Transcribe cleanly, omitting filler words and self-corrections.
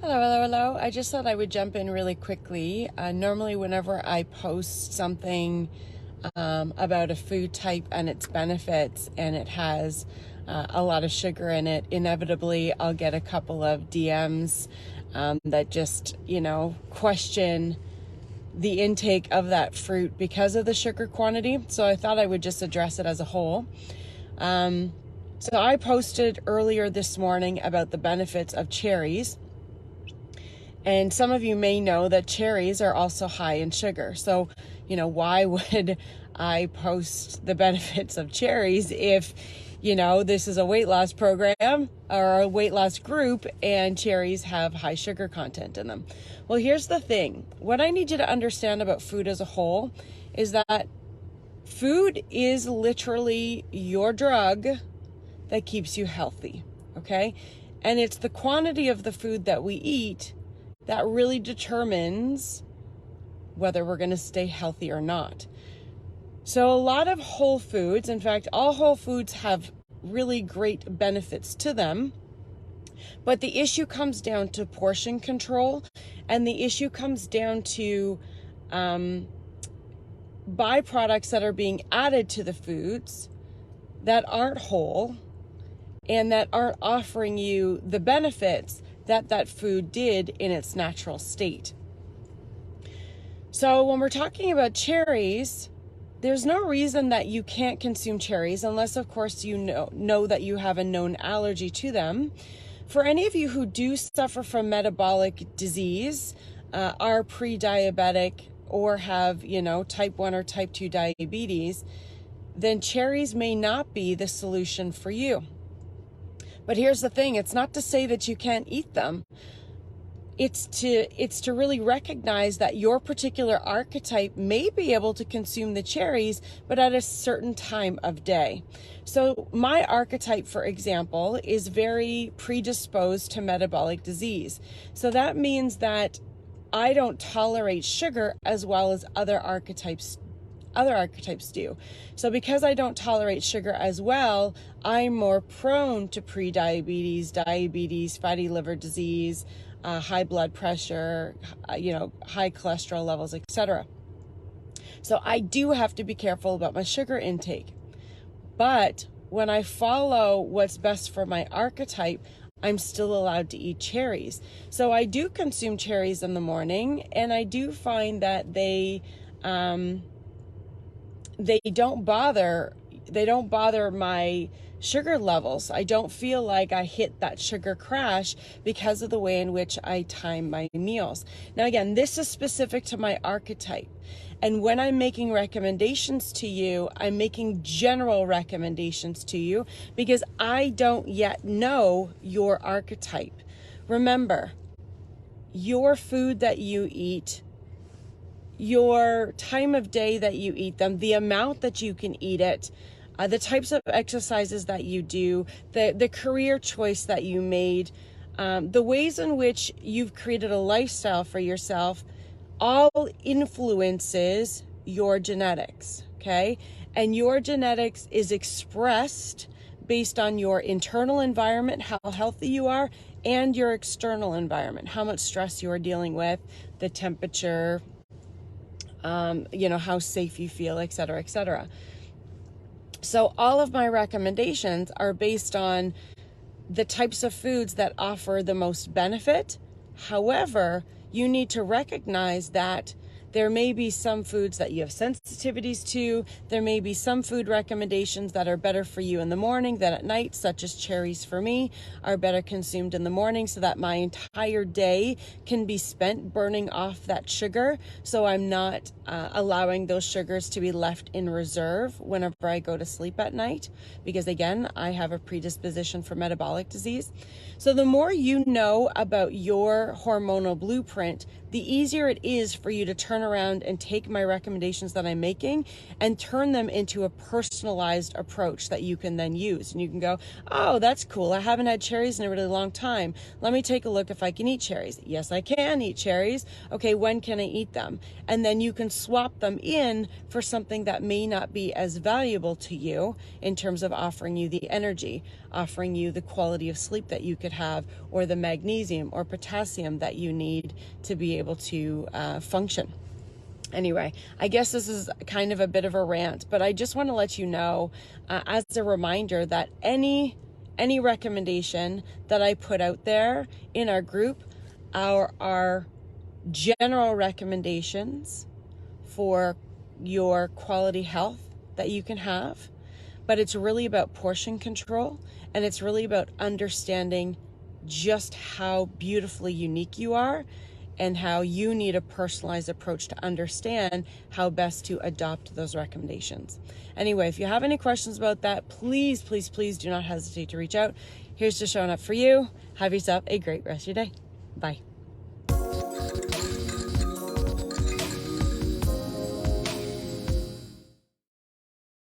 Hello, hello, hello. I just thought I would jump in really quickly. Normally, whenever I post something about a food type and its benefits, and it has a lot of sugar in it, inevitably I'll get a couple of DMs that just, question the intake of that fruit because of the sugar quantity. So I thought I would just address it as a whole. So I posted earlier this morning about the benefits of cherries. And some of you may know that cherries are also high in sugar. So, why would I post the benefits of cherries if, this is a weight loss program or a weight loss group and cherries have high sugar content in them? Well, here's the thing. What I need you to understand about food as a whole is that food is literally your drug that keeps you healthy, okay? And it's the quantity of the food that we eat that really determines whether we're going to stay healthy or not. So a lot of whole foods, in fact, all whole foods have really great benefits to them. But the issue comes down to portion control, and the issue comes down to byproducts that are being added to the foods that aren't whole and that aren't offering you the benefits that food did in its natural state. So when we're talking about cherries, there's no reason that you can't consume cherries unless, of course, you know that you have a known allergy to them. For any of you who do suffer from metabolic disease, are pre-diabetic, or have, type 1 or type 2 diabetes, then cherries may not be the solution for you. But here's the thing, it's not to say that you can't eat them. It's to really recognize that your particular archetype may be able to consume the cherries, but at a certain time of day. So my archetype, for example, is very predisposed to metabolic disease. So that means that I don't tolerate sugar as well as other archetypes do. So because I don't tolerate sugar as well, I'm more prone to pre-diabetes, diabetes, fatty liver disease, high blood pressure, high cholesterol levels, etc. So I do have to be careful about my sugar intake. But when I follow what's best for my archetype, I'm still allowed to eat cherries. So I do consume cherries in the morning, and I do find that they don't bother my sugar levels. I don't feel like I hit that sugar crash because of the way in which I time my meals. Now again, this is specific to my archetype. And when I'm making recommendations to you, I'm making general recommendations to you because I don't yet know your archetype. Remember, your food that you eat, your time of day that you eat them, the amount that you can eat it, the types of exercises that you do, the career choice that you made, the ways in which you've created a lifestyle for yourself, all influences your genetics, okay? And your genetics is expressed based on your internal environment, how healthy you are, and your external environment, how much stress you are dealing with, the temperature, how safe you feel, et cetera, et cetera. So all of my recommendations are based on the types of foods that offer the most benefit. However, you need to recognize that there may be some foods that you have sensitivities to. There may be some food recommendations that are better for you in the morning than at night, such as cherries for me are better consumed in the morning so that my entire day can be spent burning off that sugar. So I'm not allowing those sugars to be left in reserve whenever I go to sleep at night, because again, I have a predisposition for metabolic disease. So the more you know about your hormonal blueprint, the easier it is for you to turn around and take my recommendations that I'm making and turn them into a personalized approach that you can then use. And you can go, oh, that's cool. I haven't had cherries in a really long time. Let me take a look if I can eat cherries. Yes, I can eat cherries. Okay, when can I eat them? And then you can swap them in for something that may not be as valuable to you in terms of offering you the energy, offering you the quality of sleep that you could have, or the magnesium or potassium that you need to be able to function. Anyway, I guess this is kind of a bit of a rant, but I just want to let you know as a reminder that any recommendation that I put out there in our group are general recommendations for your quality health that you can have, but it's really about portion control, and it's really about understanding just how beautifully unique you are and how you need a personalized approach to understand how best to adopt those recommendations. Anyway, if you have any questions about that, please do not hesitate to reach out. Here's to showing up for you. Have yourself a great rest of your day. Bye.